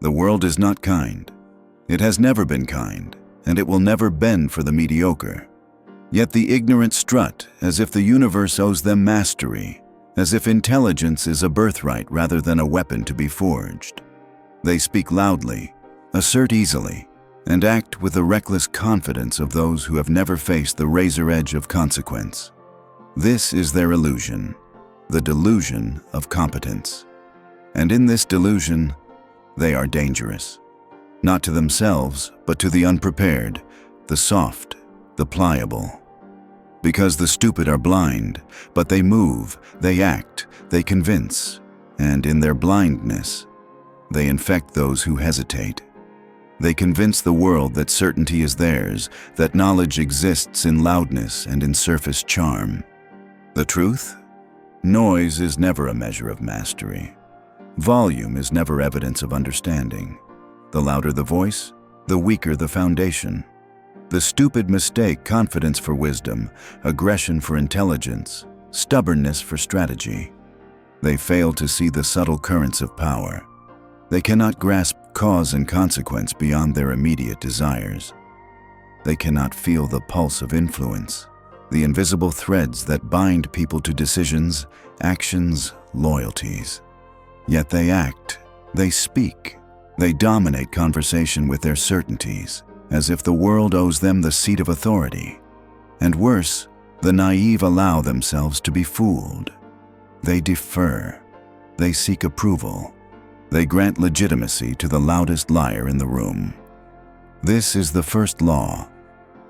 The world is not kind. It has never been kind, and it will never bend for the mediocre. Yet the ignorant strut as if the universe owes them mastery, as if intelligence is a birthright rather than a weapon to be forged. They speak loudly, assert easily, and act with the reckless confidence of those who have never faced the razor edge of consequence. This is their illusion, the delusion of competence. And in this delusion, they are dangerous. Not to themselves, but to the unprepared, the soft, the pliable. Because the stupid are blind, but they move, they act, they convince, and in their blindness, they infect those who hesitate. They convince the world that certainty is theirs, that knowledge exists in loudness and in surface charm. The truth? Noise is never a measure of mastery. Volume is never evidence of understanding. The louder the voice, the weaker the foundation. The stupid mistake confidence for wisdom, aggression for intelligence, stubbornness for strategy. They fail to see the subtle currents of power. They cannot grasp cause and consequence beyond their immediate desires. They cannot feel the pulse of influence, the invisible threads that bind people to decisions, actions, loyalties. Yet they act, they speak, they dominate conversation with their certainties, as if the world owes them the seat of authority. And worse, the naive allow themselves to be fooled. They defer, they seek approval, they grant legitimacy to the loudest liar in the room. This is the first law.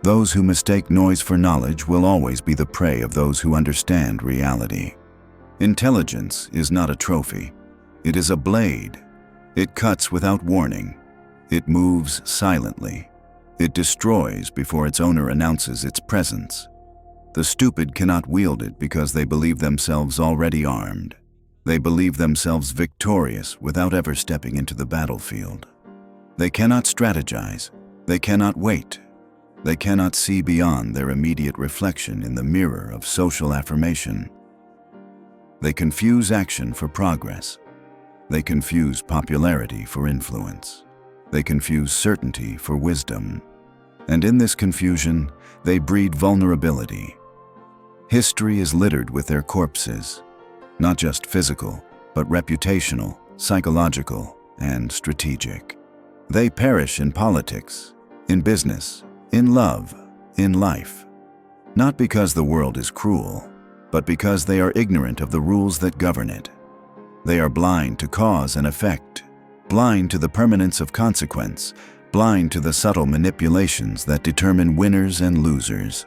Those who mistake noise for knowledge will always be the prey of those who understand reality. Intelligence is not a trophy. It is a blade. It cuts without warning. It moves silently. It destroys before its owner announces its presence. The stupid cannot wield it because they believe themselves already armed. They believe themselves victorious without ever stepping into the battlefield. They cannot strategize. They cannot wait. They cannot see beyond their immediate reflection in the mirror of social affirmation. They confuse action for progress. They confuse popularity for influence. They confuse certainty for wisdom. And in this confusion, they breed vulnerability. History is littered with their corpses, not just physical, but reputational, psychological, and strategic. They perish in politics, in business, in love, in life. Not because the world is cruel, but because they are ignorant of the rules that govern it. They are blind to cause and effect, blind to the permanence of consequence, blind to the subtle manipulations that determine winners and losers.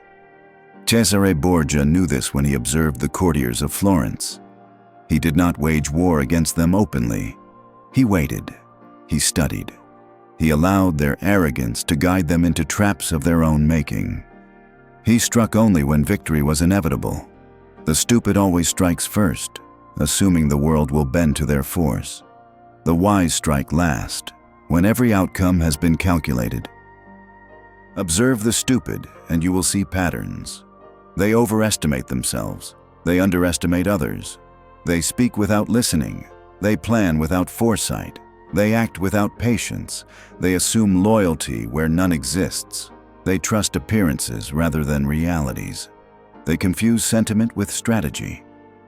Cesare Borgia knew this when he observed the courtiers of Florence. He did not wage war against them openly. He waited. He studied. He allowed their arrogance to guide them into traps of their own making. He struck only when victory was inevitable. The stupid always strikes first, assuming the world will bend to their force. The wise strike last, when every outcome has been calculated. Observe the stupid, and you will see patterns. They overestimate themselves. They underestimate others. They speak without listening. They plan without foresight. They act without patience. They assume loyalty where none exists. They trust appearances rather than realities. They confuse sentiment with strategy.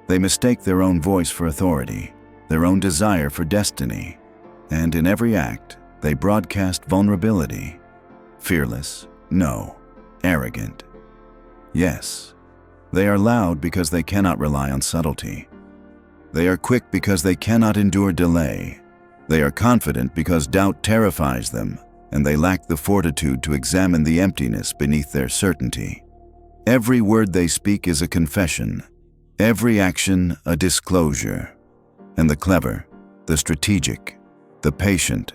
They mistake their own voice for authority, their own desire for destiny. And in every act, they broadcast vulnerability. Fearless, no. Arrogant, yes. They are loud because they cannot rely on subtlety. They are quick because they cannot endure delay. They are confident because doubt terrifies them, and they lack the fortitude to examine the emptiness beneath their certainty. Every word they speak is a confession, every action a disclosure. And the clever, the strategic, the patient,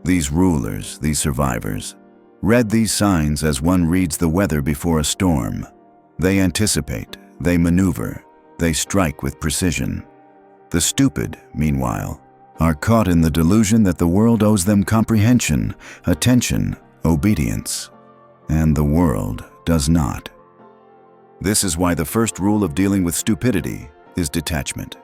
these rulers, these survivors, read these signs as one reads the weather before a storm. They anticipate, they maneuver, they strike with precision. The stupid, meanwhile, are caught in the delusion that the world owes them comprehension, attention, obedience, and the world does not. This is why the first rule of dealing with stupidity is detachment.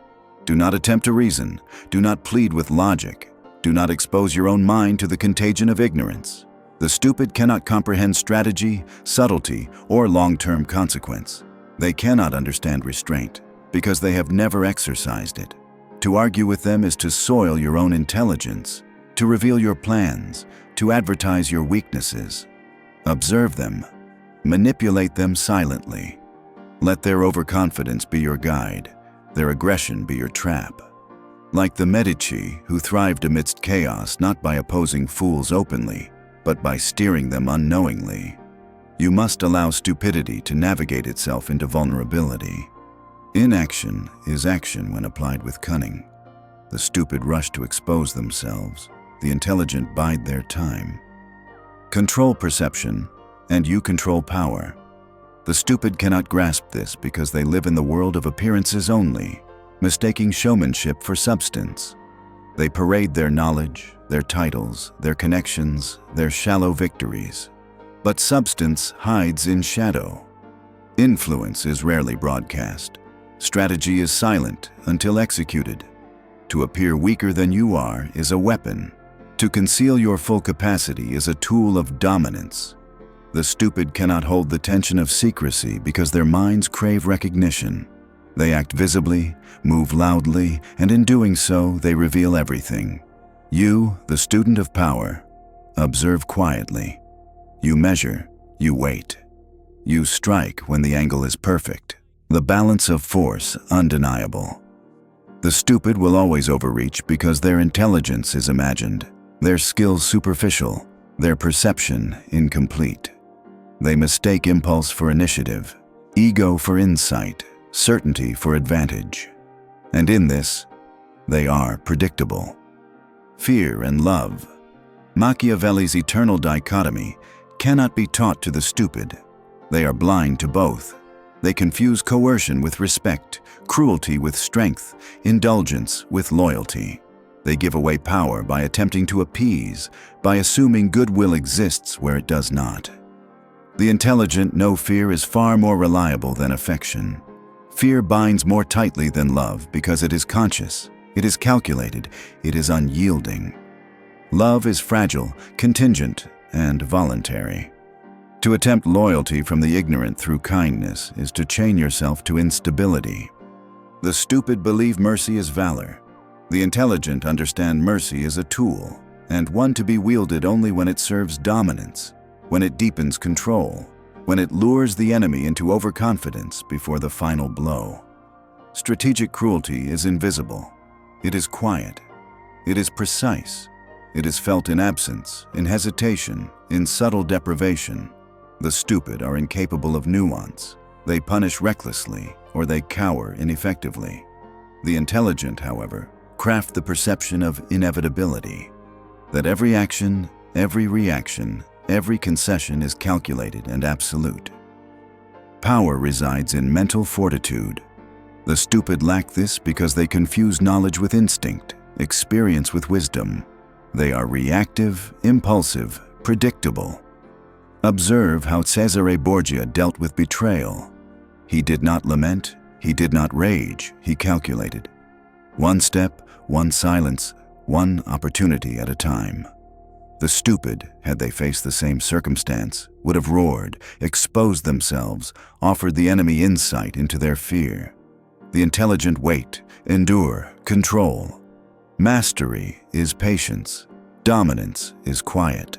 Do not attempt to reason. Do not plead with logic. Do not expose your own mind to the contagion of ignorance. The stupid cannot comprehend strategy, subtlety, or long-term consequence. They cannot understand restraint because they have never exercised it. To argue with them is to soil your own intelligence, to reveal your plans, to advertise your weaknesses. Observe them. Manipulate them silently. Let their overconfidence be your guide, their aggression be your trap. Like the Medici, who thrived amidst chaos not by opposing fools openly, but by steering them unknowingly. You must allow stupidity to navigate itself into vulnerability. Inaction is action when applied with cunning. The stupid rush to expose themselves. The intelligent bide their time. Control perception, and you control power. The stupid cannot grasp this because they live in the world of appearances only, mistaking showmanship for substance. They parade their knowledge, their titles, their connections, their shallow victories. But substance hides in shadow. Influence is rarely broadcast. Strategy is silent until executed. To appear weaker than you are is a weapon. To conceal your full capacity is a tool of dominance. The stupid cannot hold the tension of secrecy because their minds crave recognition. They act visibly, move loudly, and in doing so, they reveal everything. You, the student of power, observe quietly. You measure, you wait. You strike when the angle is perfect, the balance of force undeniable. The stupid will always overreach because their intelligence is imagined, their skills superficial, their perception incomplete. They mistake impulse for initiative, ego for insight, certainty for advantage. And in this, they are predictable. Fear and love. Machiavelli's eternal dichotomy cannot be taught to the stupid. They are blind to both. They confuse coercion with respect, cruelty with strength, indulgence with loyalty. They give away power by attempting to appease, by assuming goodwill exists where it does not. The intelligent know fear is far more reliable than affection. Fear binds more tightly than love because it is conscious, it is calculated, it is unyielding. Love is fragile, contingent, and voluntary. To attempt loyalty from the ignorant through kindness is to chain yourself to instability. The stupid believe mercy is valor. The intelligent understand mercy is a tool, and one to be wielded only when it serves dominance, when it deepens control, when it lures the enemy into overconfidence before the final blow. Strategic cruelty is invisible. It is quiet. It is precise. It is felt in absence, in hesitation, in subtle deprivation. The stupid are incapable of nuance. They punish recklessly, or they cower ineffectively. The intelligent, however, craft the perception of inevitability, that every action, every reaction, every concession is calculated and absolute. Power resides in mental fortitude. The stupid lack this because they confuse knowledge with instinct, experience with wisdom. They are reactive, impulsive, predictable. Observe how Cesare Borgia dealt with betrayal. He did not lament, he did not rage, he calculated. One step, one silence, one opportunity at a time. The stupid, had they faced the same circumstance, would have roared, exposed themselves, offered the enemy insight into their fear. The intelligent wait, endure, control. Mastery is patience. Dominance is quiet.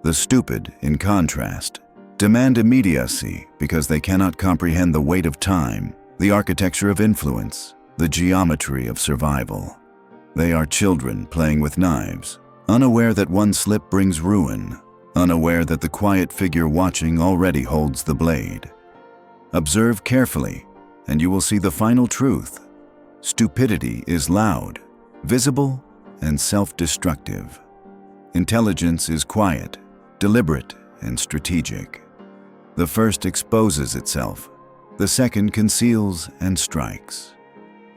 The stupid, in contrast, demand immediacy because they cannot comprehend the weight of time, the architecture of influence, the geometry of survival. They are children playing with knives, unaware that one slip brings ruin, unaware that the quiet figure watching already holds the blade. Observe carefully, and you will see the final truth. Stupidity is loud, visible, and self-destructive. Intelligence is quiet, deliberate, and strategic. The first exposes itself, the second conceals and strikes.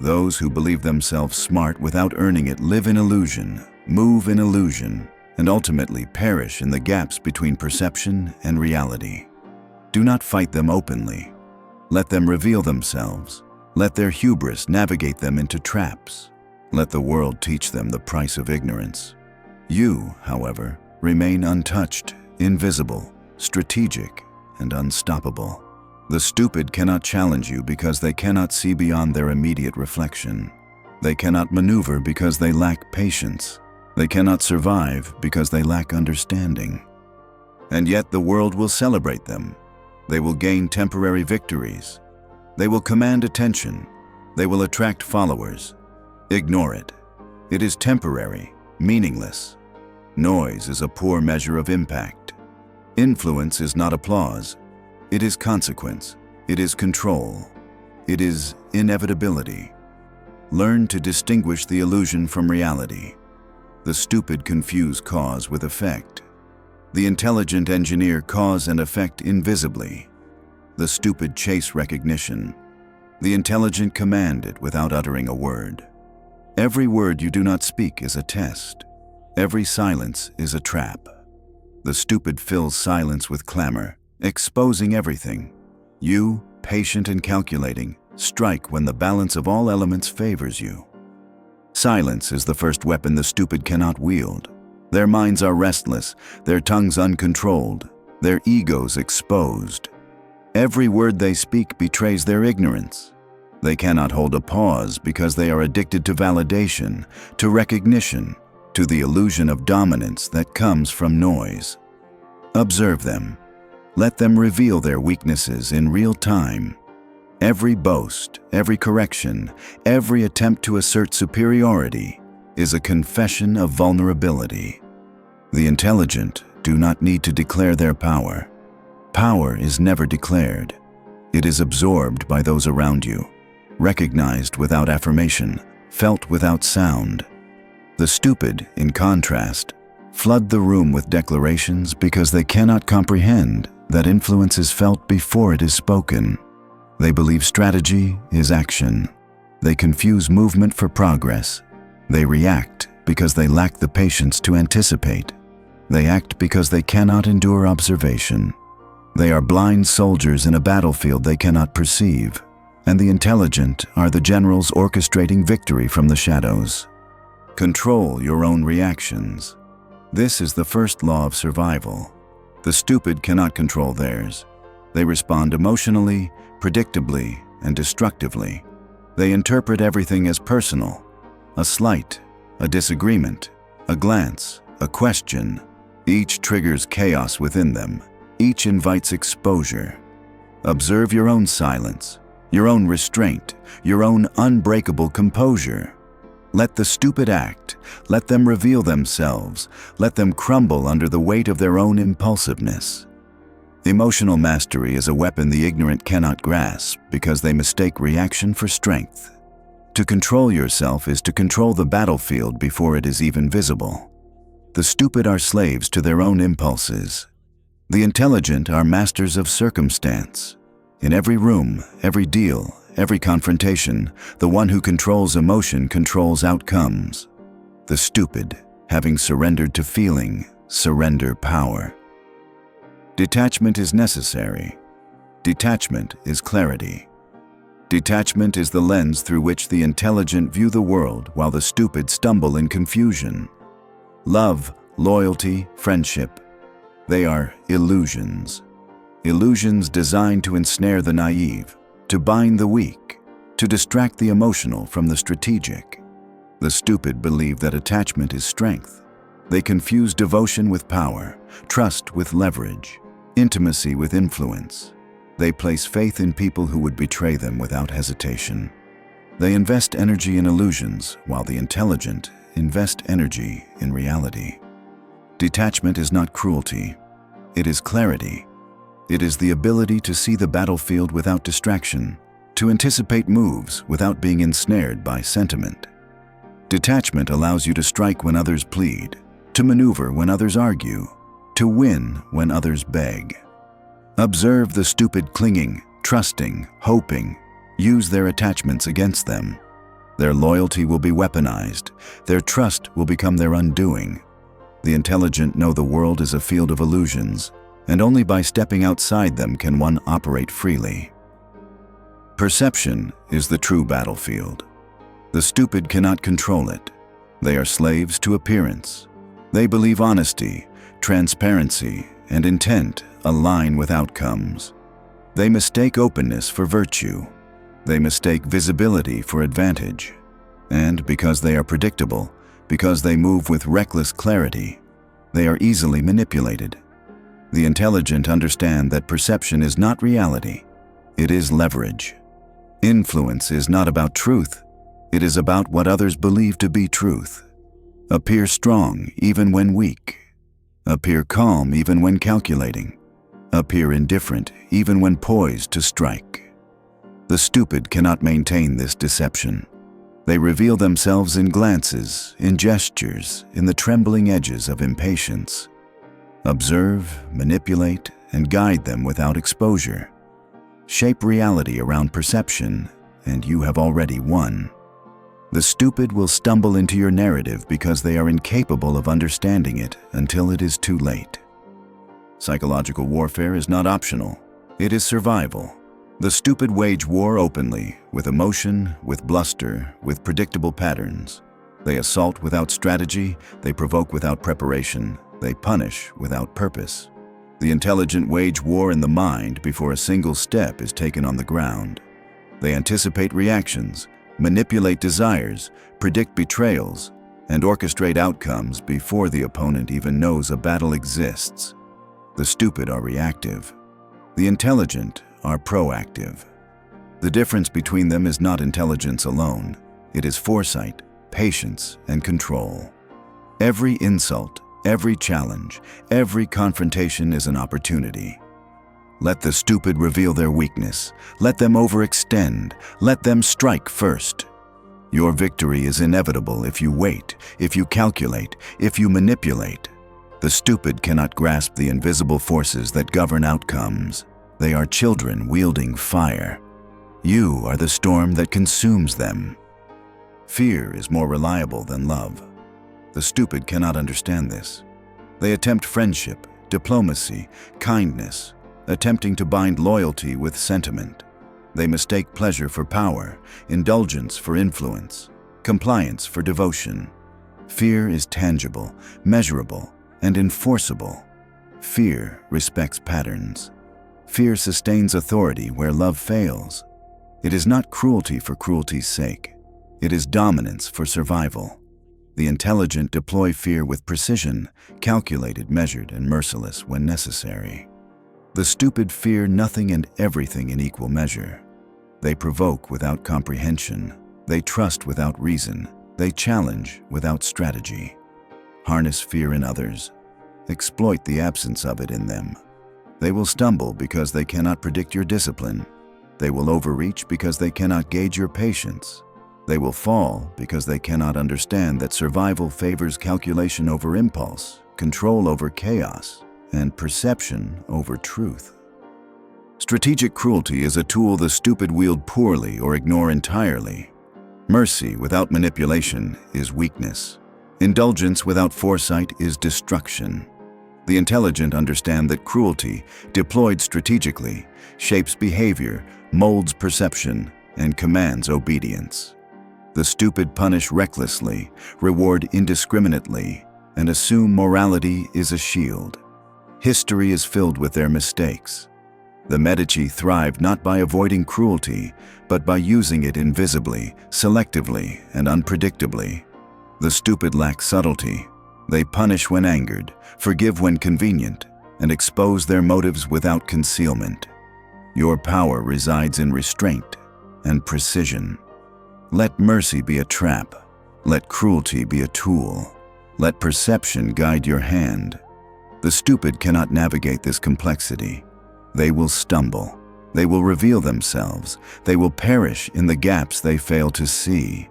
Those who believe themselves smart without earning it live in illusion, move in illusion, and ultimately perish in the gaps between perception and reality. Do not fight them openly. Let them reveal themselves. Let their hubris navigate them into traps. Let the world teach them the price of ignorance. You, however, remain untouched, invisible, strategic, and unstoppable. The stupid cannot challenge you because they cannot see beyond their immediate reflection. They cannot maneuver because they lack patience. They cannot survive because they lack understanding. And yet the world will celebrate them. They will gain temporary victories. They will command attention. They will attract followers. Ignore it. It is temporary, meaningless. Noise is a poor measure of impact. Influence is not applause. It is consequence. It is control. It is inevitability. Learn to distinguish the illusion from reality. The stupid confuse cause with effect. The intelligent engineer cause and effect invisibly. The stupid chase recognition. The intelligent command it without uttering a word. Every word you do not speak is a test. Every silence is a trap. The stupid fills silence with clamor, exposing everything. You, patient and calculating, strike when the balance of all elements favors you. Silence is the first weapon the stupid cannot wield. Their minds are restless, their tongues uncontrolled, their egos exposed. Every word they speak betrays their ignorance. They cannot hold a pause because they are addicted to validation, to recognition, to the illusion of dominance that comes from noise. Observe them. Let them reveal their weaknesses in real time. Every boast, every correction, every attempt to assert superiority is a confession of vulnerability. The intelligent do not need to declare their power. Power is never declared. It is absorbed by those around you, recognized without affirmation, felt without sound. The stupid, in contrast, flood the room with declarations because they cannot comprehend that influence is felt before it is spoken. They believe strategy is action. They confuse movement for progress. They react because they lack the patience to anticipate. They act because they cannot endure observation. They are blind soldiers in a battlefield they cannot perceive, and the intelligent are the generals orchestrating victory from the shadows. Control your own reactions. This is the first law of survival. The stupid cannot control theirs. They respond emotionally, predictably, and destructively. They interpret everything as personal. A slight, a disagreement, a glance, a question. Each triggers chaos within them. Each invites exposure. Observe your own silence, your own restraint, your own unbreakable composure. Let the stupid act. Let them reveal themselves. Let them crumble under the weight of their own impulsiveness. Emotional mastery is a weapon the ignorant cannot grasp because they mistake reaction for strength. To control yourself is to control the battlefield before it is even visible. The stupid are slaves to their own impulses. The intelligent are masters of circumstance. In every room, every deal, every confrontation, the one who controls emotion controls outcomes. The stupid, having surrendered to feeling, surrender power. Detachment is necessary. Detachment is clarity. Detachment is the lens through which the intelligent view the world while the stupid stumble in confusion. Love, loyalty, friendship, they are illusions. Illusions designed to ensnare the naive, to bind the weak, to distract the emotional from the strategic. The stupid believe that attachment is strength. They confuse devotion with power, trust with leverage, intimacy with influence. They place faith in people who would betray them without hesitation. They invest energy in illusions, while the intelligent invest energy in reality. Detachment is not cruelty. It is clarity. It is the ability to see the battlefield without distraction, to anticipate moves without being ensnared by sentiment. Detachment allows you to strike when others plead, to maneuver when others argue, to win when others beg. Observe the stupid clinging, trusting, hoping. Use their attachments against them. Their loyalty will be weaponized. Their trust will become their undoing. The intelligent know the world is a field of illusions, and only by stepping outside them can one operate freely. Perception is the true battlefield. The stupid cannot control it. They are slaves to appearance. They believe honesty, transparency, and intent align with outcomes. They mistake openness for virtue. They mistake visibility for advantage. And because they are predictable, because they move with reckless clarity, they are easily manipulated. The intelligent understand that perception is not reality. It is leverage. Influence is not about truth. It is about what others believe to be truth. Appear strong even when weak. Appear calm even when calculating. Appear indifferent even when poised to strike. The stupid cannot maintain this deception. They reveal themselves in glances, in gestures, in the trembling edges of impatience. Observe, manipulate, and guide them without exposure. Shape reality around perception, and you have already won. The stupid will stumble into your narrative because they are incapable of understanding it until it is too late. Psychological warfare is not optional. It is survival. The stupid wage war openly, with emotion, with bluster, with predictable patterns. They assault without strategy, they provoke without preparation, they punish without purpose. The intelligent wage war in the mind before a single step is taken on the ground. They anticipate reactions, manipulate desires, predict betrayals, and orchestrate outcomes before the opponent even knows a battle exists. The stupid are reactive. The intelligent are proactive. The difference between them is not intelligence alone. It is foresight, patience, and control. Every insult, every challenge, every confrontation is an opportunity. Let the stupid reveal their weakness. Let them overextend. Let them strike first. Your victory is inevitable if you wait, if you calculate, if you manipulate. The stupid cannot grasp the invisible forces that govern outcomes. They are children wielding fire. You are the storm that consumes them. Fear is more reliable than love. The stupid cannot understand this. They attempt friendship, diplomacy, kindness, attempting to bind loyalty with sentiment. They mistake pleasure for power, indulgence for influence, compliance for devotion. Fear is tangible, measurable, and enforceable. Fear respects patterns. Fear sustains authority where love fails. It is not cruelty for cruelty's sake. It is dominance for survival. The intelligent deploy fear with precision, calculated, measured, and merciless when necessary. The stupid fear nothing and everything in equal measure. They provoke without comprehension. They trust without reason. They challenge without strategy. Harness fear in others. Exploit the absence of it in them. They will stumble because they cannot predict your discipline. They will overreach because they cannot gauge your patience. They will fall because they cannot understand that survival favors calculation over impulse, control over chaos, and perception over truth. Strategic cruelty is a tool the stupid wield poorly or ignore entirely. Mercy without manipulation is weakness. Indulgence without foresight is destruction. The intelligent understand that cruelty, deployed strategically, shapes behavior, molds perception, and commands obedience. The stupid punish recklessly, reward indiscriminately, and assume morality is a shield. History is filled with their mistakes. The Medici thrived not by avoiding cruelty, but by using it invisibly, selectively, and unpredictably. The stupid lack subtlety. They punish when angered, forgive when convenient, and expose their motives without concealment. Your power resides in restraint and precision. Let mercy be a trap. Let cruelty be a tool. Let perception guide your hand. The stupid cannot navigate this complexity. They will stumble. They will reveal themselves. They will perish in the gaps they fail to see.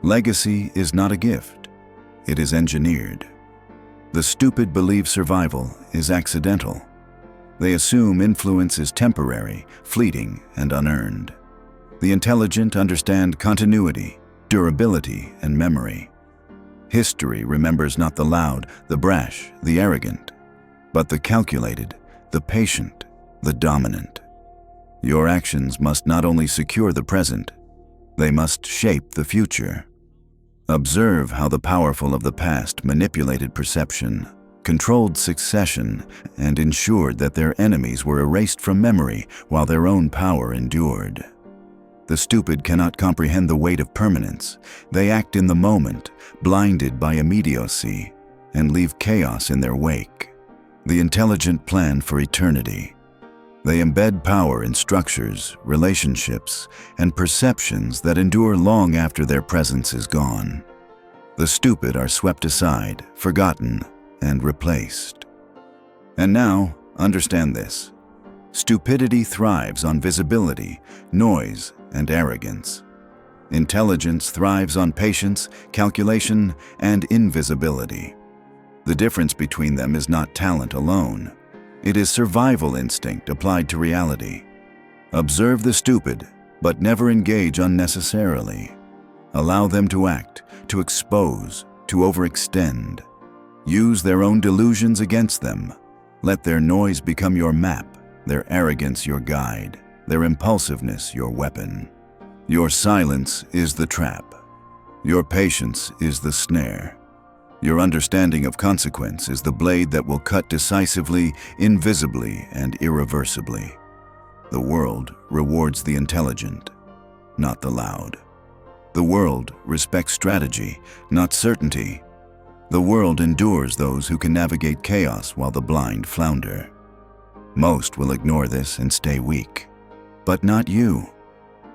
Legacy is not a gift. It is engineered. The stupid believe survival is accidental. They assume influence is temporary, fleeting, and unearned. The intelligent understand continuity, durability, and memory. History remembers not the loud, the brash, the arrogant, but the calculated, the patient, the dominant. Your actions must not only secure the present, They must shape the future. Observe how the powerful of the past manipulated perception, controlled succession, and ensured that their enemies were erased from memory while their own power endured. The stupid cannot comprehend the weight of permanence. They act in the moment, blinded by immediacy, and leave chaos in their wake. The intelligent plan for eternity. They embed power in structures, relationships, and perceptions that endure long after their presence is gone. The stupid are swept aside, forgotten, and replaced. And now, understand this. Stupidity thrives on visibility, noise, and arrogance. Intelligence thrives on patience, calculation, and invisibility. The difference between them is not talent alone. It is survival instinct applied to reality. Observe the stupid, but never engage unnecessarily. Allow them to act, to expose, to overextend. Use their own delusions against them. Let their noise become your map, their arrogance your guide, their impulsiveness your weapon. Your silence is the trap. Your patience is the snare. Your understanding of consequence is the blade that will cut decisively, invisibly, and irreversibly. The world rewards the intelligent, not the loud. The world respects strategy, not certainty. The world endures those who can navigate chaos while the blind flounder. Most will ignore this and stay weak. But not you.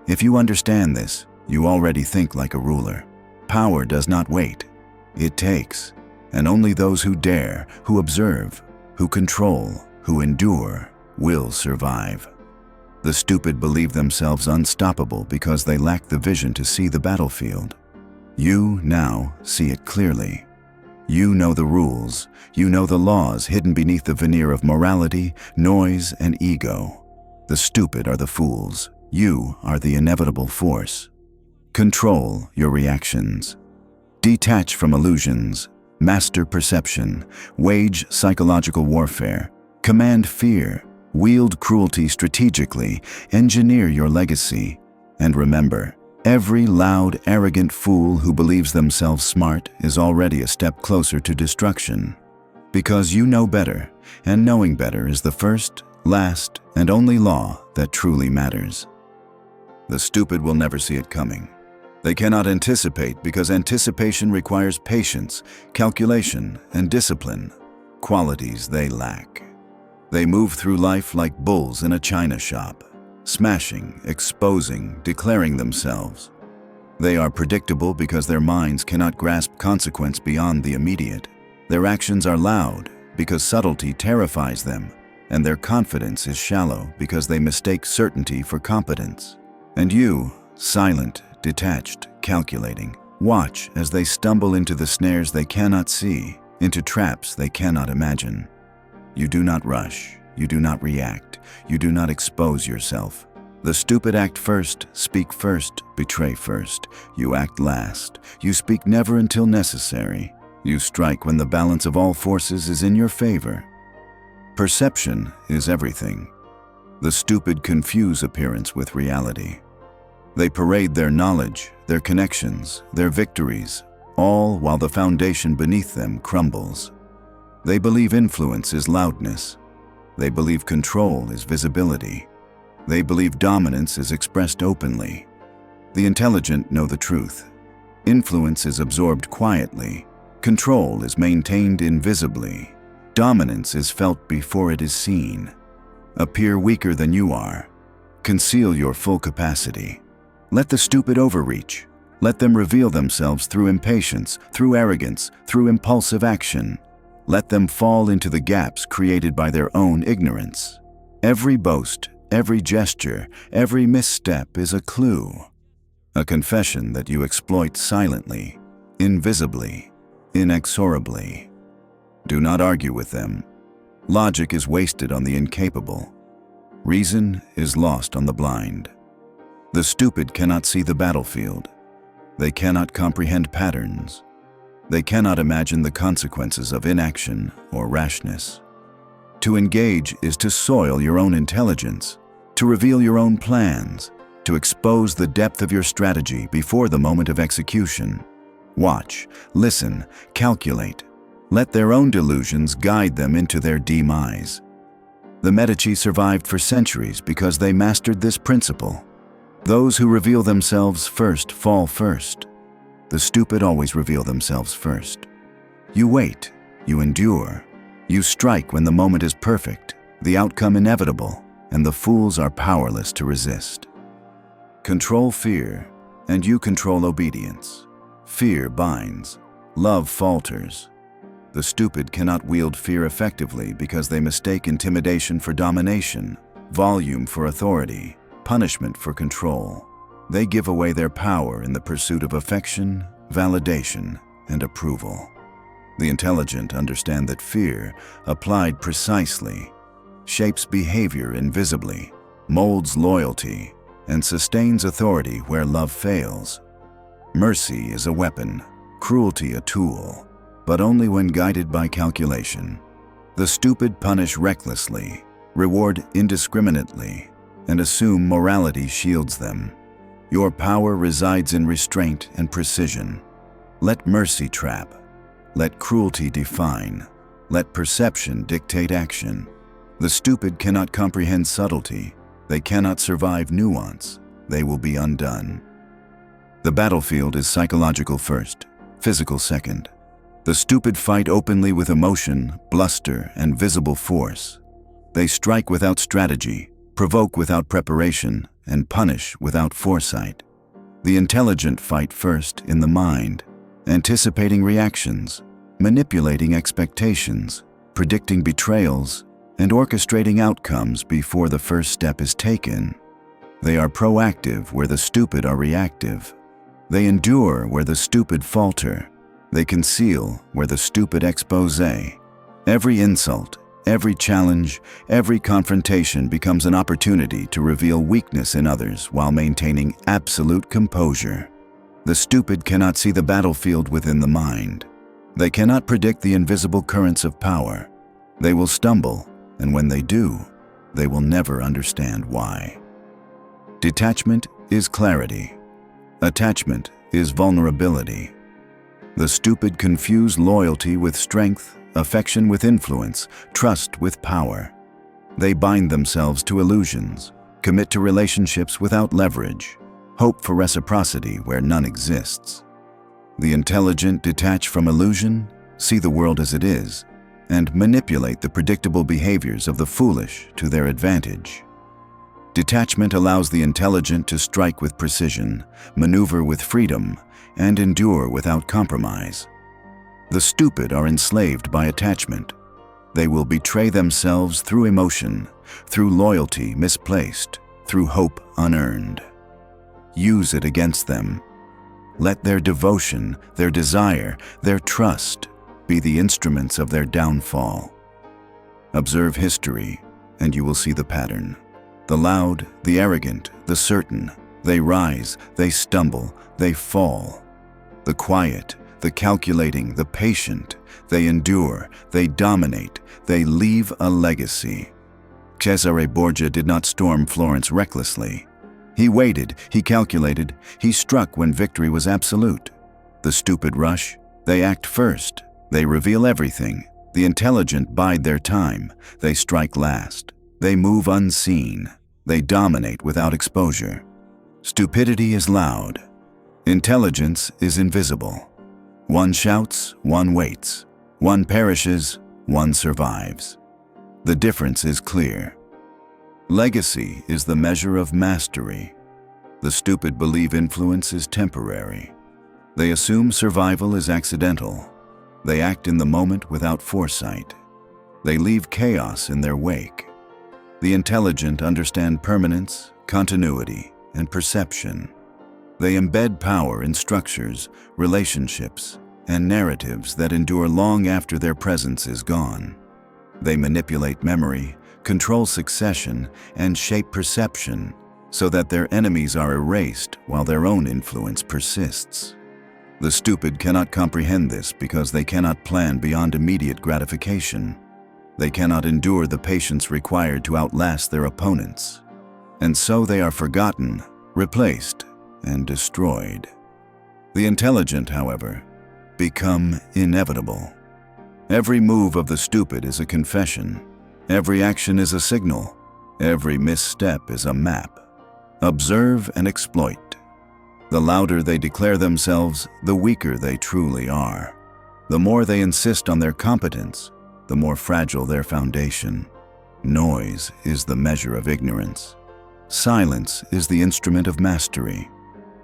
If you understand this, you already think like a ruler. Power does not wait. It takes, and only those who dare, who observe, who control, who endure, will survive. The stupid believe themselves unstoppable because they lack the vision to see the battlefield. You now see it clearly. You know the rules, you know the laws hidden beneath the veneer of morality, noise, and ego. The stupid are the fools. You are the inevitable force. Control your reactions. Detach from illusions, master perception, wage psychological warfare, command fear, wield cruelty strategically, engineer your legacy, and remember, every loud, arrogant fool who believes themselves smart is already a step closer to destruction. Because you know better, and knowing better is the first, last, and only law that truly matters. The stupid will never see it coming. They cannot anticipate because anticipation requires patience, calculation, and discipline, qualities they lack. They move through life like bulls in a china shop, smashing, exposing, declaring themselves. They are predictable because their minds cannot grasp consequence beyond the immediate. Their actions are loud because subtlety terrifies them, and their confidence is shallow because they mistake certainty for competence. And you, silent, detached, calculating, watch as they stumble into the snares they cannot see, into traps they cannot imagine. You do not rush, you do not react, you do not expose yourself. The stupid act first, speak first, betray first. You act last. You speak never until necessary. You strike when the balance of all forces is in your favor. Perception is everything. The stupid confuse appearance with reality. They parade their knowledge, their connections, their victories, all while the foundation beneath them crumbles. They believe influence is loudness. They believe control is visibility. They believe dominance is expressed openly. The intelligent know the truth. Influence is absorbed quietly. Control is maintained invisibly. Dominance is felt before it is seen. Appear weaker than you are. Conceal your full capacity. Let the stupid overreach. Let them reveal themselves through impatience, through arrogance, through impulsive action. Let them fall into the gaps created by their own ignorance. Every boast, every gesture, every misstep is a clue. A confession that you exploit silently, invisibly, inexorably. Do not argue with them. Logic is wasted on the incapable. Reason is lost on the blind. The stupid cannot see the battlefield. They cannot comprehend patterns. They cannot imagine the consequences of inaction or rashness. To engage is to soil your own intelligence, to reveal your own plans, to expose the depth of your strategy before the moment of execution. Watch, listen, calculate. Let their own delusions guide them into their demise. The Medici survived for centuries because they mastered this principle. Those who reveal themselves first fall first. The stupid always reveal themselves first. You wait, you endure, you strike when the moment is perfect, the outcome inevitable, and the fools are powerless to resist. Control fear, and you control obedience. Fear binds, love falters. The stupid cannot wield fear effectively because they mistake intimidation for domination, volume for authority, punishment for control. They give away their power in the pursuit of affection, validation, and approval. The intelligent understand that fear, applied precisely, shapes behavior invisibly, molds loyalty, and sustains authority where love fails. Mercy is a weapon, cruelty a tool, but only when guided by calculation. The stupid punish recklessly, reward indiscriminately, and assume morality shields them. Your power resides in restraint and precision. Let mercy trap. Let cruelty define. Let perception dictate action. The stupid cannot comprehend subtlety. They cannot survive nuance. They will be undone. The battlefield is psychological first, physical second. The stupid fight openly with emotion, bluster, and visible force. They strike without strategy, provoke without preparation, and punish without foresight. The intelligent fight first in the mind, anticipating reactions, manipulating expectations, predicting betrayals, and orchestrating outcomes before the first step is taken. They are proactive where the stupid are reactive. They endure where the stupid falter. They conceal where the stupid expose. Every insult, every challenge, every confrontation becomes an opportunity to reveal weakness in others while maintaining absolute composure. The stupid cannot see the battlefield within the mind. They cannot predict the invisible currents of power. They will stumble, and when they do, they will never understand why. Detachment is clarity. Attachment is vulnerability. The stupid confuse loyalty with strength, affection with influence, trust with power. They bind themselves to illusions, commit to relationships without leverage, hope for reciprocity where none exists. The intelligent detach from illusion, see the world as it is, and manipulate the predictable behaviors of the foolish to their advantage. Detachment allows the intelligent to strike with precision, maneuver with freedom, and endure without compromise. The stupid are enslaved by attachment. They will betray themselves through emotion, through loyalty misplaced, through hope unearned. Use it against them. Let their devotion, their desire, their trust be the instruments of their downfall. Observe history, and you will see the pattern. The loud, the arrogant, the certain, they rise, they stumble, they fall. The quiet, the calculating, the patient, they endure, they dominate, they leave a legacy. Cesare Borgia did not storm Florence recklessly. He waited, he calculated, he struck when victory was absolute. The stupid rush, they act first, they reveal everything. The intelligent bide their time, they strike last. They move unseen, they dominate without exposure. Stupidity is loud. Intelligence is invisible. One shouts, one waits. One perishes, one survives. The difference is clear. Legacy is the measure of mastery. The stupid believe influence is temporary. They assume survival is accidental. They act in the moment without foresight. They leave chaos in their wake. The intelligent understand permanence, continuity, and perception. They embed power in structures, relationships, and narratives that endure long after their presence is gone. They manipulate memory, control succession, and shape perception so that their enemies are erased while their own influence persists. The stupid cannot comprehend this because they cannot plan beyond immediate gratification. They cannot endure the patience required to outlast their opponents. And so they are forgotten, replaced, and destroyed. The intelligent, however, become inevitable. Every move of the stupid is a confession. Every action is a signal. Every misstep is a map. Observe and exploit. The louder they declare themselves, the weaker they truly are. The more they insist on their competence, the more fragile their foundation. Noise is the measure of ignorance. Silence is the instrument of mastery.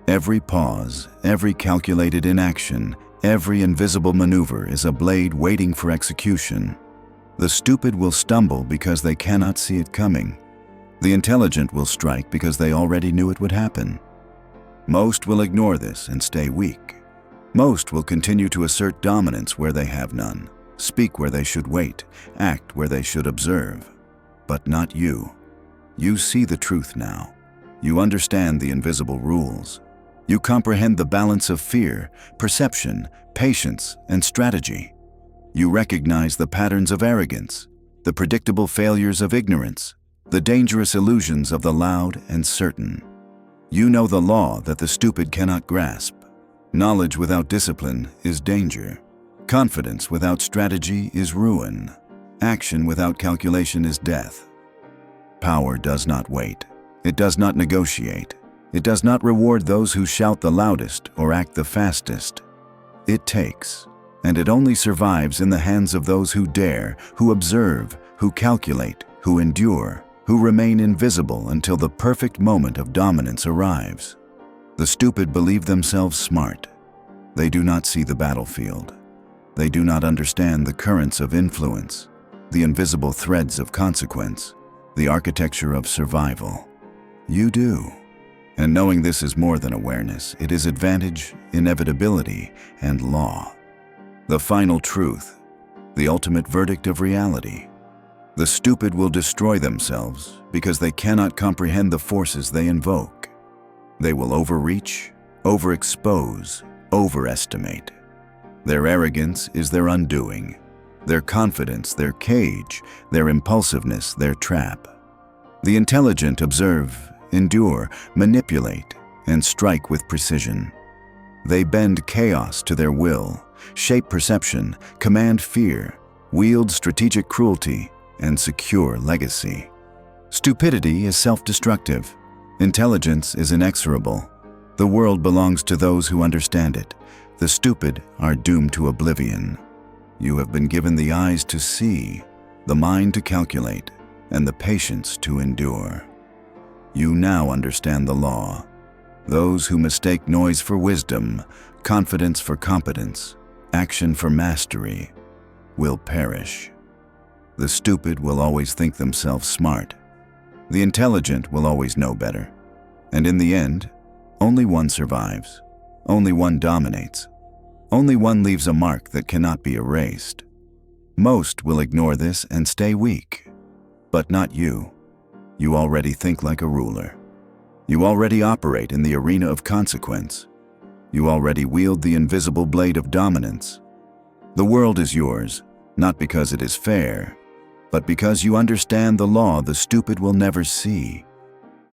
Every pause, every calculated inaction, every invisible maneuver is a blade waiting for execution. The stupid will stumble because they cannot see it coming. The intelligent will strike because they already knew it would happen. Most will ignore this and stay weak. Most will continue to assert dominance where they have none, speak where they should wait, act where they should observe. But not you. You see the truth now. You understand the invisible rules. You comprehend the balance of fear, perception, patience, and strategy. You recognize the patterns of arrogance, the predictable failures of ignorance, the dangerous illusions of the loud and certain. You know the law that the stupid cannot grasp. Knowledge without discipline is danger. Confidence without strategy is ruin. Action without calculation is death. Power does not wait. It does not negotiate. It does not reward those who shout the loudest or act the fastest. It takes, and it only survives in the hands of those who dare, who observe, who calculate, who endure, who remain invisible until the perfect moment of dominance arrives. The stupid believe themselves smart. They do not see the battlefield. They do not understand the currents of influence, the invisible threads of consequence, the architecture of survival. You do. And knowing this is more than awareness, it is advantage, inevitability, and law. The final truth, the ultimate verdict of reality. The stupid will destroy themselves because they cannot comprehend the forces they invoke. They will overreach, overexpose, overestimate. Their arrogance is their undoing, their confidence their cage, their impulsiveness their trap. The intelligent observe, endure, manipulate, and strike with precision. They bend chaos to their will, shape perception, command fear, wield strategic cruelty, and secure legacy. Stupidity is self-destructive. Intelligence is inexorable. The world belongs to those who understand it. The stupid are doomed to oblivion. You have been given the eyes to see, the mind to calculate, and the patience to endure. You now understand the law. Those who mistake noise for wisdom, confidence for competence, action for mastery, will perish. The stupid will always think themselves smart. The intelligent will always know better. And in the end, only one survives. Only one dominates. Only one leaves a mark that cannot be erased. Most will ignore this and stay weak. But not you. You already think like a ruler. You already operate in the arena of consequence. You already wield the invisible blade of dominance. The world is yours, not because it is fair, but because you understand the law the stupid will never see.